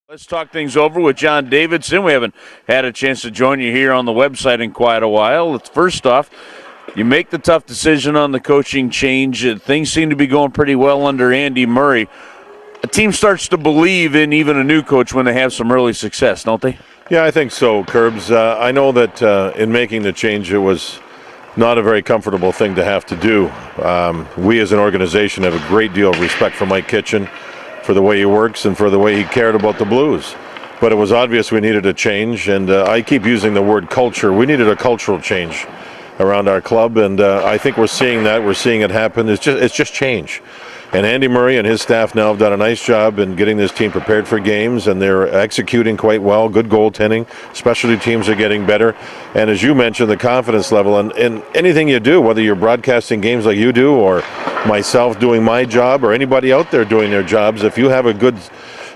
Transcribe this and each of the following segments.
Let's talk things over with John Davidson. We haven't had a chance to join you here on the website in quite a while. First off, you make the tough decision on the coaching change. Things seem to be going pretty well under Andy Murray. A team starts to believe in even a new coach when they have some early success, don't they? Yeah, I think so, Kerbs. I know that in making the change, it was not a very comfortable thing to have to do. We as an organization have a great deal of respect for Mike Kitchen, for the way he works and for the way he cared about the Blues. But it was obvious we needed a change, and I keep using the word culture. We needed a cultural change around our club, and I think we're seeing that. We're seeing it happen. It's just change. And Andy Murray and his staff now have done a nice job in getting this team prepared for games, and they're executing quite well. Good goaltending. Specialty teams are getting better. And as you mentioned, the confidence level. And anything you do, whether you're broadcasting games like you do or myself doing my job or anybody out there doing their jobs, if you have a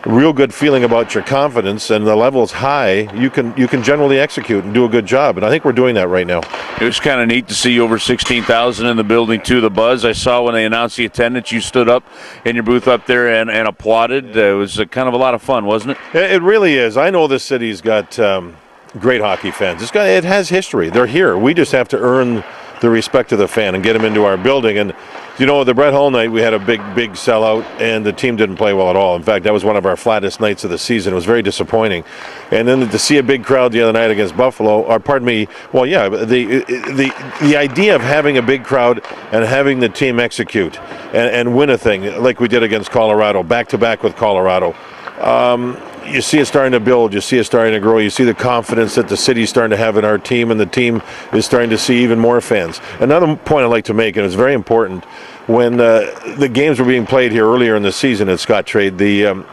real good feeling about your confidence and the level's high, you can generally execute and do a good job. And I think we're doing that right now. It was kind of neat to see over 16,000 in the building too. The buzz. I saw when they announced the attendance, you stood up in your booth up there and applauded. It was kind of a lot of fun, wasn't it? It really is. I know this city's got great hockey fans. It has history. They're here. We just have to earn the respect of the fan and get them into our building. And you know, the Brett Hull night, we had a big sellout, and the team didn't play well at all. In fact, that was one of our flattest nights of the season. It was very disappointing. And then to see a big crowd the other night against Buffalo, or pardon me, well, yeah, the idea of having a big crowd and having the team execute and win a thing like we did against Colorado, back-to-back with Colorado, you see it starting to build. You see it starting to grow. You see the confidence that the city's starting to have in our team, and the team is starting to see even more fans. Another point I'd like to make, and it's very important, when the games were being played here earlier in the season at Scott Trade, the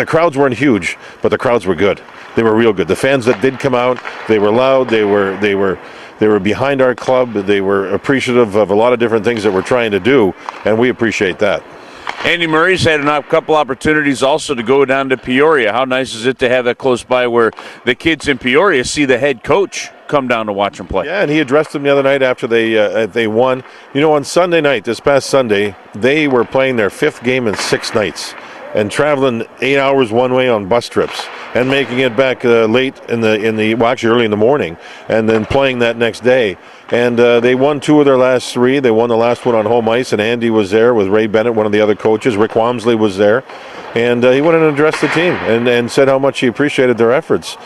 crowds weren't huge, but the crowds were good. They were real good. The fans that did come out, they were loud. They were behind our club. They were appreciative of a lot of different things that we're trying to do, and we appreciate that. Andy Murray's had a couple opportunities also to go down to Peoria. How nice is it to have that close by where the kids in Peoria see the head coach come down to watch them play? Yeah, and he addressed them the other night after they won. You know, on Sunday night, this past Sunday, they were playing their 5th game in 6 nights and traveling 8 hours one way on bus trips and making it back late actually early in the morning, and then playing that next day. And they won 2 of their last 3. They won the last one on home ice, and Andy was there with Ray Bennett, one of the other coaches. Rick Wamsley was there. And he went in and addressed the team and said how much he appreciated their efforts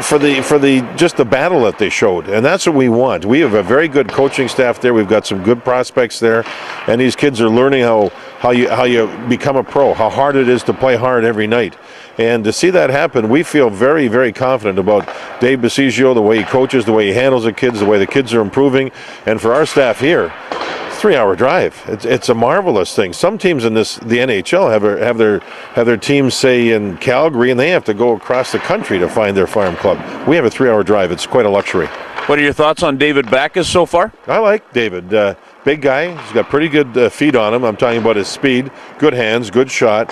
for just the battle that they showed. And that's what we want. We have a very good coaching staff there. We've got some good prospects there, and these kids are learning how you become a pro, how hard it is to play hard every night. And to see that happen, we feel very, very confident about Dave Bassigio, the way he coaches, the way he handles the kids, the way the kids are improving. And for our staff here, 3-hour drive. It's a marvelous thing. Some teams in the NHL have their teams, say, in Calgary, and they have to go across the country to find their farm club. We have a 3-hour drive. It's quite a luxury. What are your thoughts on David Backes so far? I like David. Big guy. He's got pretty good feet on him. I'm talking about his speed, good hands, good shot.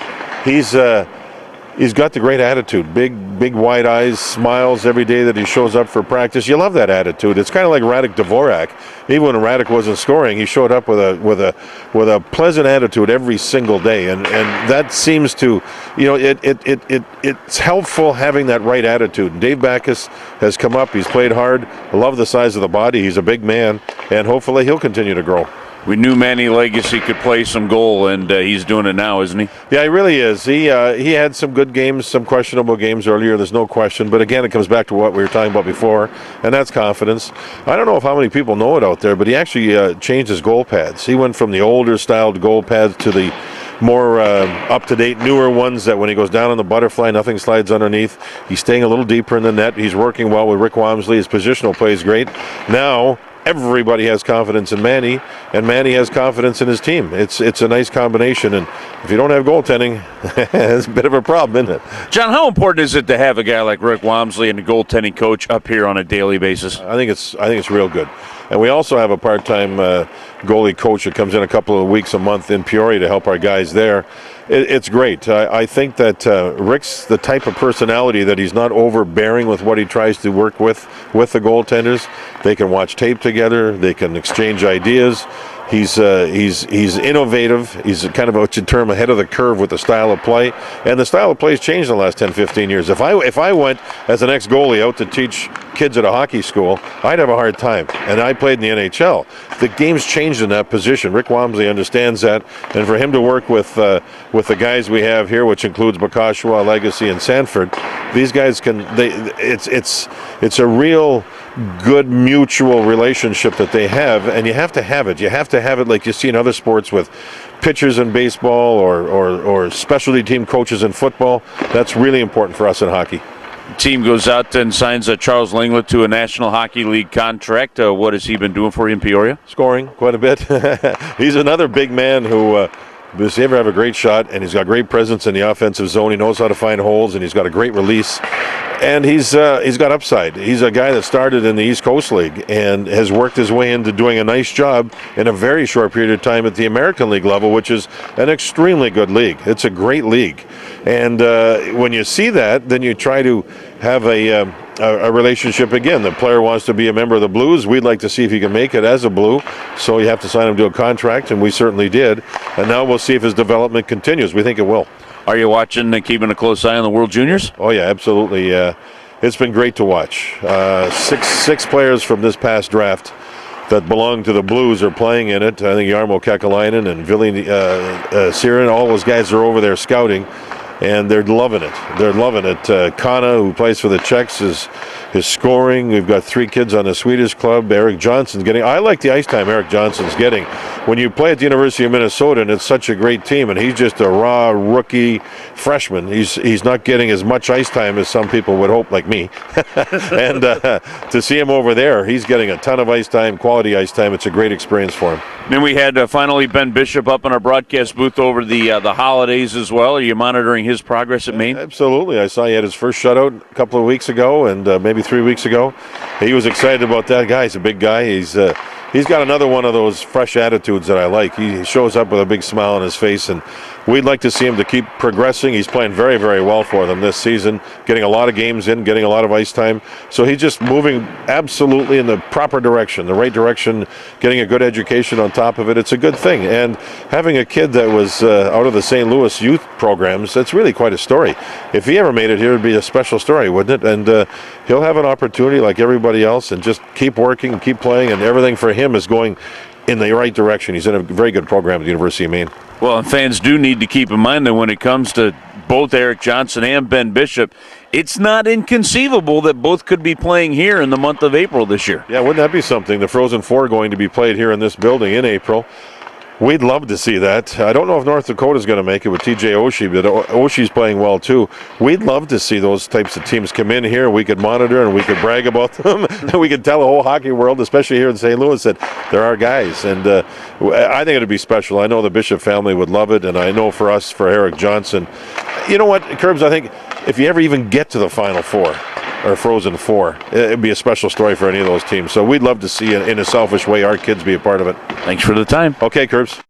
He's got the great attitude, big wide eyes, smiles every day that he shows up for practice. You love that attitude. It's kind of like Radek Dvorak. Even when Radek wasn't scoring, he showed up with a pleasant attitude every single day, and that seems to, you know, it's helpful having that right attitude. And Dave Backes has come up. He's played hard. I love the size of the body. He's a big man, and hopefully he'll continue to grow. We knew Manny Legacy could play some goal, and he's doing it now, isn't he? Yeah, he really is. He had some good games, some questionable games earlier, there's no question. But again, it comes back to what we were talking about before, and that's confidence. I don't know how many people know it out there, but he actually changed his goal pads. He went from the older styled goal pads to the more up-to-date, newer ones that when he goes down on the butterfly, nothing slides underneath. He's staying a little deeper in the net. He's working well with Rick Wamsley. His positional play is great. Now everybody has confidence in Manny, and Manny has confidence in his team. It's a nice combination, and if you don't have goaltending, it's a bit of a problem, isn't it? John, how important is it to have a guy like Rick Wamsley and a goaltending coach up here on a daily basis? I think it's real good. And we also have a part-time goalie coach that comes in a couple of weeks a month in Peoria to help our guys there. It's great. I think that Rick's the type of personality that he's not overbearing with what he tries to work with the goaltenders. They can watch tape together. They can exchange ideas. He's innovative. He's kind of what you term ahead of the curve with the style of play. And the style of play has changed in the last 10, 15 years. If I went as an ex-goalie out to teach kids at a hockey school, I'd have a hard time. And I played in the NHL. The game's changed in that position. Rick Wamsley understands that. And for him to work with the guys we have here, which includes Bakashwa, Legacy, and Sanford, these guys it's a real good mutual relationship that they have, and you have to have it. You have to have it like you see in other sports with pitchers in baseball or specialty team coaches in football. That's really important for us in hockey. Team goes out and signs Charles Langlet to a National Hockey League contract. What has he been doing for you in Peoria? Scoring quite a bit. He's another big man who does he ever have a great shot, and he's got great presence in the offensive zone. He knows how to find holes, and he's got a great release. And he's got upside. He's a guy that started in the East Coast League and has worked his way into doing a nice job in a very short period of time at the American League level, which is an extremely good league. It's a great league. And when you see that, then you try to have a relationship again. The player wants to be a member of the Blues. We'd like to see if he can make it as a Blue. So you have to sign him to a contract, and we certainly did. And now we'll see if his development continues. We think it will. Are you watching and keeping a close eye on the World Juniors? Oh, yeah, absolutely. It's been great to watch. Six players from this past draft that belong to the Blues are playing in it. I think Jarmo Kekalainen and Ville Siren, all those guys are over there scouting, and they're loving it. They're loving it. Kana, who plays for the Czechs, is scoring. We've got 3 kids on the Swedish club. Eric Johnson's getting. I like the ice time Eric Johnson's getting. When you play at the University of Minnesota, and it's such a great team, and he's just a raw rookie freshman. He's not getting as much ice time as some people would hope, like me. And to see him over there, he's getting a ton of ice time, quality ice time. It's a great experience for him. Then we had finally Ben Bishop up in our broadcast booth over the holidays as well. Are you monitoring his progress at Maine? Absolutely. I saw he had his first shutout a couple of weeks ago, and maybe 3 weeks ago. He was excited about that guy. He's a big guy. He's got another one of those fresh attitudes that I like. He shows up with a big smile on his face, and we'd like to see him to keep progressing. He's playing very, very well for them this season, getting a lot of games in, getting a lot of ice time. So he's just moving absolutely in the proper direction, the right direction, getting a good education on top of it. It's a good thing. And having a kid that was out of the St. Louis youth programs, that's really quite a story. If he ever made it here, it would be a special story, wouldn't it? And he'll have an opportunity like everybody else, and just keep working and keep playing, and everything for him is going in the right direction. He's in a very good program at the University of Maine. Well, and fans do need to keep in mind that when it comes to both Eric Johnson and Ben Bishop, it's not inconceivable that both could be playing here in the month of April this year. Yeah, wouldn't that be something? The Frozen Four going to be played here in this building in April. We'd love to see that. I don't know if North Dakota's going to make it with TJ Oshie, but Oshie's playing well too. We'd love to see those types of teams come in here. We could monitor and we could brag about them. And we could tell the whole hockey world, especially here in St. Louis, that there are guys. And I think it'd be special. I know the Bishop family would love it, and I know for us, for Eric Johnson. You know what, Kerbs, I think if you ever even get to the Final Four, or Frozen Four, it'd be a special story for any of those teams. So we'd love to see, in a selfish way, our kids be a part of it. Thanks for the time. Okay, Curbs.